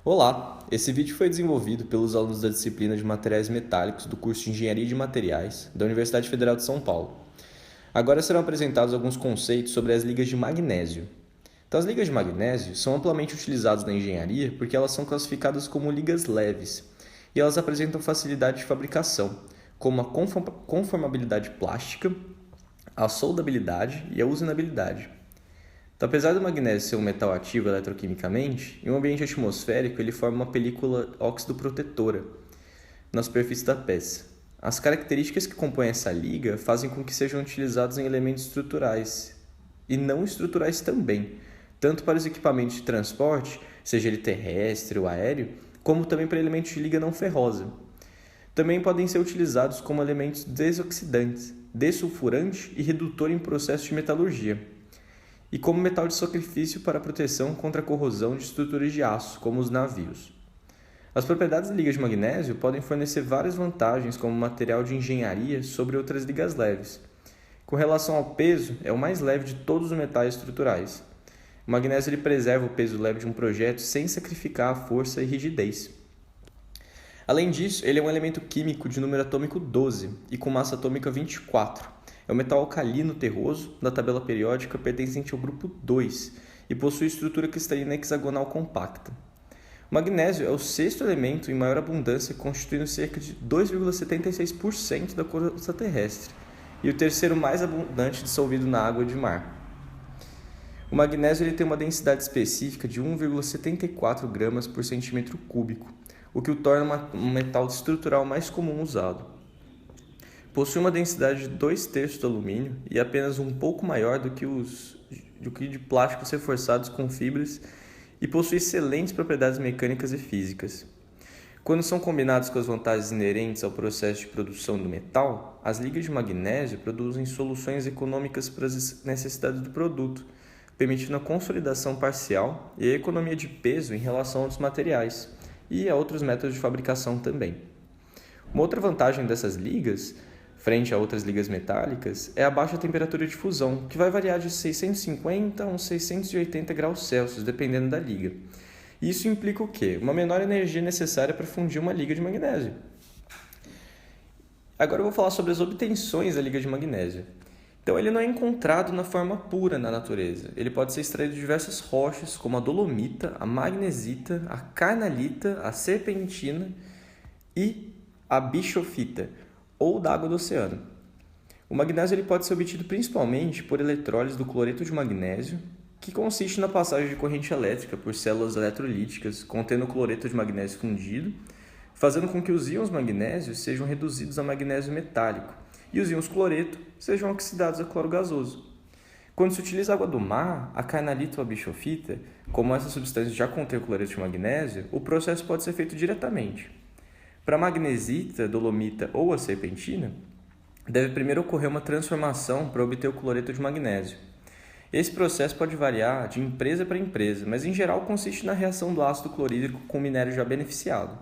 Olá, esse vídeo foi desenvolvido pelos alunos da disciplina de Materiais Metálicos do curso de Engenharia de Materiais da Universidade Federal de São Paulo. Agora serão apresentados alguns conceitos sobre as ligas de magnésio. Então, as ligas de magnésio são amplamente utilizadas na engenharia porque elas são classificadas como ligas leves e elas apresentam facilidade de fabricação, como a conformabilidade plástica, a soldabilidade e a usinabilidade. Então, apesar do magnésio ser um metal ativo eletroquimicamente, em um ambiente atmosférico ele forma uma película óxido-protetora na superfície da peça. As características que compõem essa liga fazem com que sejam utilizados em elementos estruturais e não estruturais também, tanto para os equipamentos de transporte, seja ele terrestre ou aéreo, como também para elementos de liga não ferrosa. Também podem ser utilizados como elementos desoxidantes, dessulfurante e redutor em processo de metalurgia, e como metal de sacrifício para proteção contra a corrosão de estruturas de aço, como os navios. As propriedades de ligas de magnésio podem fornecer várias vantagens como material de engenharia sobre outras ligas leves. Com relação ao peso, é o mais leve de todos os metais estruturais. O magnésio ele preserva o peso leve de um projeto sem sacrificar a força e rigidez. Além disso, ele é um elemento químico de número atômico 12 e com massa atômica 24. É um metal alcalino terroso da tabela periódica pertencente ao grupo 2 e possui estrutura cristalina hexagonal compacta. O magnésio é o sexto elemento em maior abundância, constituindo cerca de 2,76% da crosta terrestre, e o terceiro mais abundante dissolvido na água de mar. O magnésio ele tem uma densidade específica de 1,74 gramas por centímetro cúbico, o que o torna um metal estrutural mais comum usado. Possui uma densidade de 2/3 do alumínio e apenas um pouco maior do que de plásticos reforçados com fibras e possui excelentes propriedades mecânicas e físicas. Quando são combinados com as vantagens inerentes ao processo de produção do metal, as ligas de magnésio produzem soluções econômicas para as necessidades do produto, permitindo a consolidação parcial e a economia de peso em relação a outros materiais e a outros métodos de fabricação também. Uma outra vantagem dessas ligas, frente a outras ligas metálicas, é a baixa temperatura de fusão, que vai variar de 650 a uns 680 graus Celsius, dependendo da liga. Isso implica o quê? Uma menor energia necessária para fundir uma liga de magnésio. Agora eu vou falar sobre as obtenções da liga de magnésio. Então, ele não é encontrado na forma pura na natureza. Ele pode ser extraído de diversas rochas, como a dolomita, a magnesita, a carnalita, a serpentina e a bischofita, ou da água do oceano. O magnésio ele pode ser obtido principalmente por eletrólise do cloreto de magnésio, que consiste na passagem de corrente elétrica por células eletrolíticas contendo cloreto de magnésio fundido, fazendo com que os íons magnésios sejam reduzidos a magnésio metálico e os íons cloreto sejam oxidados a cloro gasoso. Quando se utiliza água do mar, a carnalita ou a bischofita, como essa substância já contém o cloreto de magnésio, o processo pode ser feito diretamente. Para a magnesita, dolomita ou a serpentina, deve primeiro ocorrer uma transformação para obter o cloreto de magnésio. Esse processo pode variar de empresa para empresa, mas em geral consiste na reação do ácido clorídrico com o minério já beneficiado.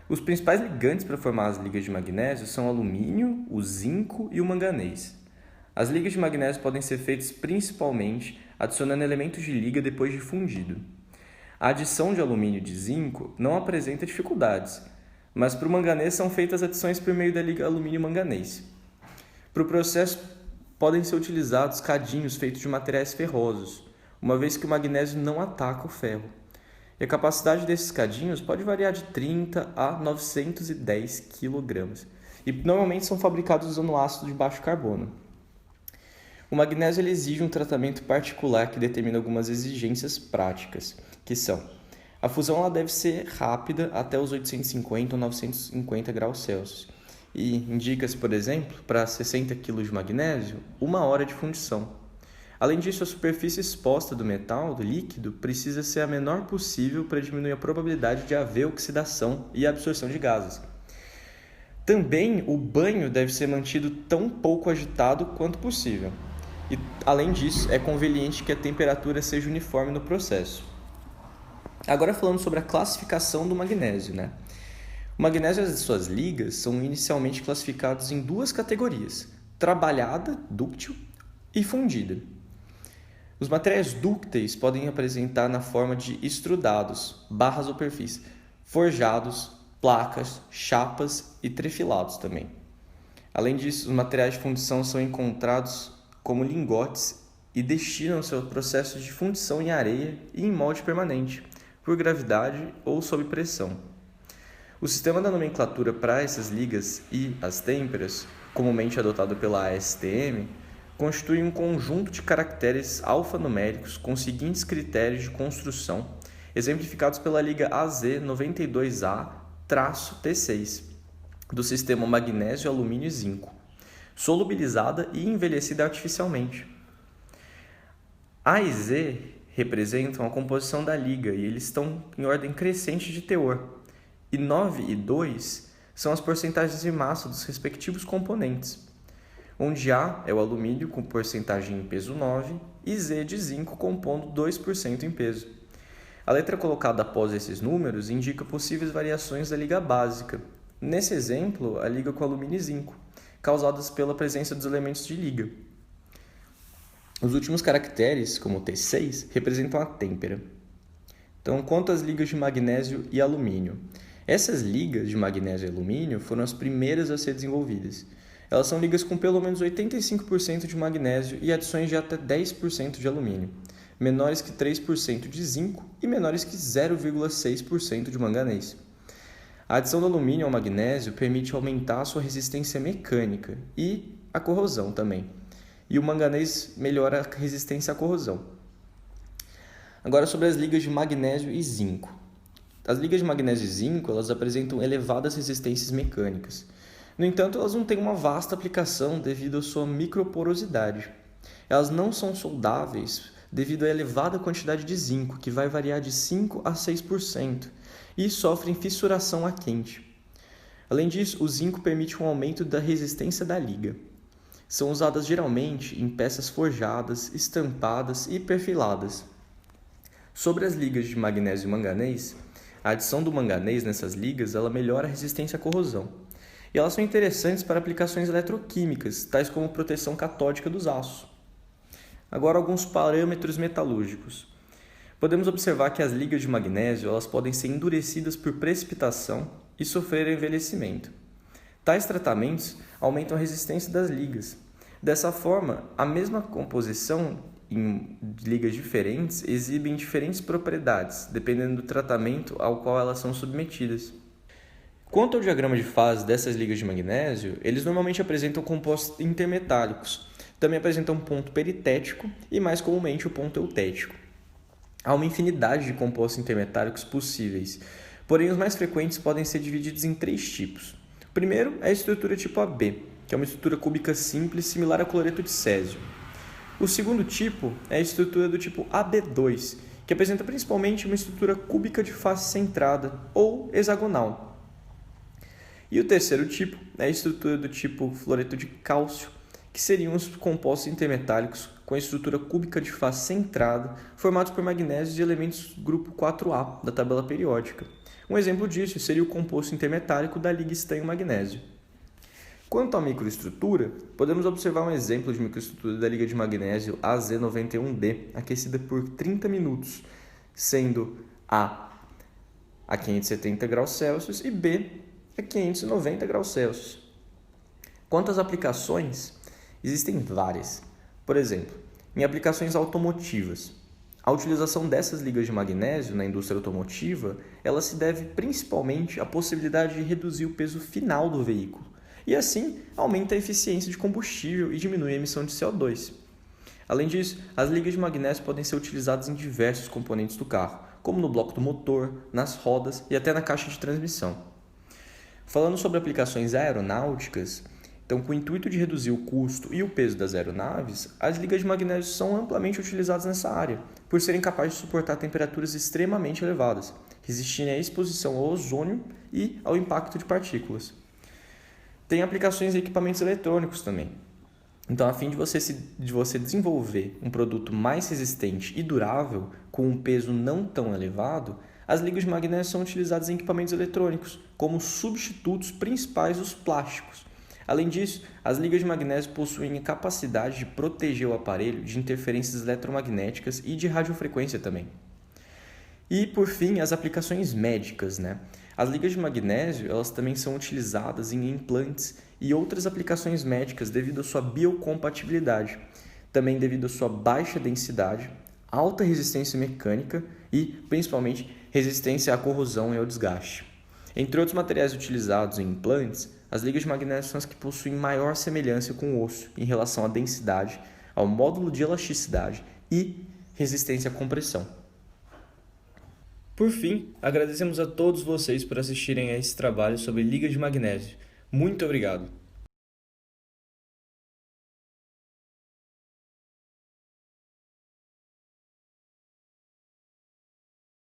Os principais ligantes para formar as ligas de magnésio são o alumínio, o zinco e o manganês. As ligas de magnésio podem ser feitas principalmente adicionando elementos de liga depois de fundido. A adição de alumínio e de zinco não apresenta dificuldades, mas para o manganês são feitas adições por meio da liga alumínio-manganês. Para o processo, podem ser utilizados cadinhos feitos de materiais ferrosos, uma vez que o magnésio não ataca o ferro. E a capacidade desses cadinhos pode variar de 30 a 910 kg, e normalmente são fabricados usando ácido de baixo carbono. O magnésio ele exige um tratamento particular que determina algumas exigências práticas, que são: a fusão ela deve ser rápida até os 850 ou 950 graus Celsius, e indica-se, por exemplo, para 60 kg de magnésio, 1 hora de fundição. Além disso, a superfície exposta do metal, do líquido, precisa ser a menor possível para diminuir a probabilidade de haver oxidação e absorção de gases. Também o banho deve ser mantido tão pouco agitado quanto possível. E, além disso, é conveniente que a temperatura seja uniforme no processo. Agora falando sobre a classificação do magnésio, O magnésio e as suas ligas são inicialmente classificados em duas categorias: trabalhada, dúctil, e fundida. Os materiais dúcteis podem apresentar na forma de estrudados, barras ou perfis, forjados, placas, chapas e trefilados também. Além disso, os materiais de fundição são encontrados como lingotes e destinam-se ao processo de fundição em areia e em molde permanente, por gravidade ou sob pressão. O sistema da nomenclatura para essas ligas e as têmperas, comumente adotado pela ASTM, constitui um conjunto de caracteres alfanuméricos com os seguintes critérios de construção, exemplificados pela liga AZ92A-T6, do sistema magnésio, alumínio e zinco, solubilizada e envelhecida artificialmente. A e Z representam a composição da liga e eles estão em ordem crescente de teor, e 9 e 2 são as porcentagens de massa dos respectivos componentes, onde A é o alumínio com porcentagem em peso 9 e Z de zinco compondo 2% em peso. A letra colocada após esses números indica possíveis variações da liga básica. Nesse exemplo, a liga com alumínio e zinco, causadas pela presença dos elementos de liga. Os últimos caracteres, como o T6, representam a têmpera. Então, quanto às ligas de magnésio e alumínio? Essas ligas de magnésio e alumínio foram as primeiras a ser desenvolvidas. Elas são ligas com pelo menos 85% de magnésio e adições de até 10% de alumínio, menores que 3% de zinco e menores que 0,6% de manganês. A adição do alumínio ao magnésio permite aumentar a sua resistência mecânica e a corrosão também. E o manganês melhora a resistência à corrosão. Agora sobre as ligas de magnésio e zinco. As ligas de magnésio e zinco elas apresentam elevadas resistências mecânicas. No entanto, elas não têm uma vasta aplicação devido à sua microporosidade. Elas não são soldáveis devido à elevada quantidade de zinco, que vai variar de 5 a 6%, e sofrem fissuração a quente. Além disso, o zinco permite um aumento da resistência da liga. São usadas geralmente em peças forjadas, estampadas e perfiladas. Sobre as ligas de magnésio e manganês, a adição do manganês nessas ligas ela melhora a resistência à corrosão. E elas são interessantes para aplicações eletroquímicas, tais como proteção catódica dos aços. Agora, alguns parâmetros metalúrgicos. Podemos observar que as ligas de magnésio elas podem ser endurecidas por precipitação e sofrer envelhecimento. Tais tratamentos aumentam a resistência das ligas. Dessa forma, a mesma composição em ligas diferentes exibe diferentes propriedades, dependendo do tratamento ao qual elas são submetidas. Quanto ao diagrama de fase dessas ligas de magnésio, eles normalmente apresentam compostos intermetálicos, também apresentam um ponto peritético e, mais comumente, o ponto eutético. Há uma infinidade de compostos intermetálicos possíveis, porém os mais frequentes podem ser divididos em 3 tipos. O primeiro é a estrutura tipo AB, que é uma estrutura cúbica simples similar a cloreto de césio. O segundo tipo é a estrutura do tipo AB2, que apresenta principalmente uma estrutura cúbica de face centrada ou hexagonal. E o terceiro tipo é a estrutura do tipo fluoreto de cálcio, que seriam os compostos intermetálicos com a estrutura cúbica de face centrada, formados por magnésios de elementos grupo 4A da tabela periódica. Um exemplo disso seria o composto intermetálico da liga estanho-magnésio. Quanto à microestrutura, podemos observar um exemplo de microestrutura da liga de magnésio AZ91D, aquecida por 30 minutos, sendo A 570 graus Celsius e B a 590 graus Celsius. Quanto às aplicações, existem várias. Por exemplo, em aplicações automotivas, a utilização dessas ligas de magnésio na indústria automotiva, ela se deve principalmente à possibilidade de reduzir o peso final do veículo, e assim aumenta a eficiência de combustível e diminui a emissão de CO2. Além disso, as ligas de magnésio podem ser utilizadas em diversos componentes do carro, como no bloco do motor, nas rodas e até na caixa de transmissão. Falando sobre aplicações aeronáuticas, então, com o intuito de reduzir o custo e o peso das aeronaves, as ligas de magnésio são amplamente utilizadas nessa área, por serem capazes de suportar temperaturas extremamente elevadas, resistirem à exposição ao ozônio e ao impacto de partículas. Tem aplicações em equipamentos eletrônicos também. Então, a fim de você desenvolver um produto mais resistente e durável, com um peso não tão elevado, as ligas de magnésio são utilizadas em equipamentos eletrônicos, como substitutos principais dos plásticos. Além disso, as ligas de magnésio possuem a capacidade de proteger o aparelho de interferências eletromagnéticas e de radiofrequência também. E, por fim, as aplicações médicas, né? As ligas de magnésio, elas também são utilizadas em implantes e outras aplicações médicas devido à sua biocompatibilidade, também devido à sua baixa densidade, alta resistência mecânica e, principalmente, resistência à corrosão e ao desgaste. Entre outros materiais utilizados em implantes, as ligas de magnésio são as que possuem maior semelhança com o osso em relação à densidade, ao módulo de elasticidade e resistência à compressão. Por fim, agradecemos a todos vocês por assistirem a esse trabalho sobre ligas de magnésio. Muito obrigado!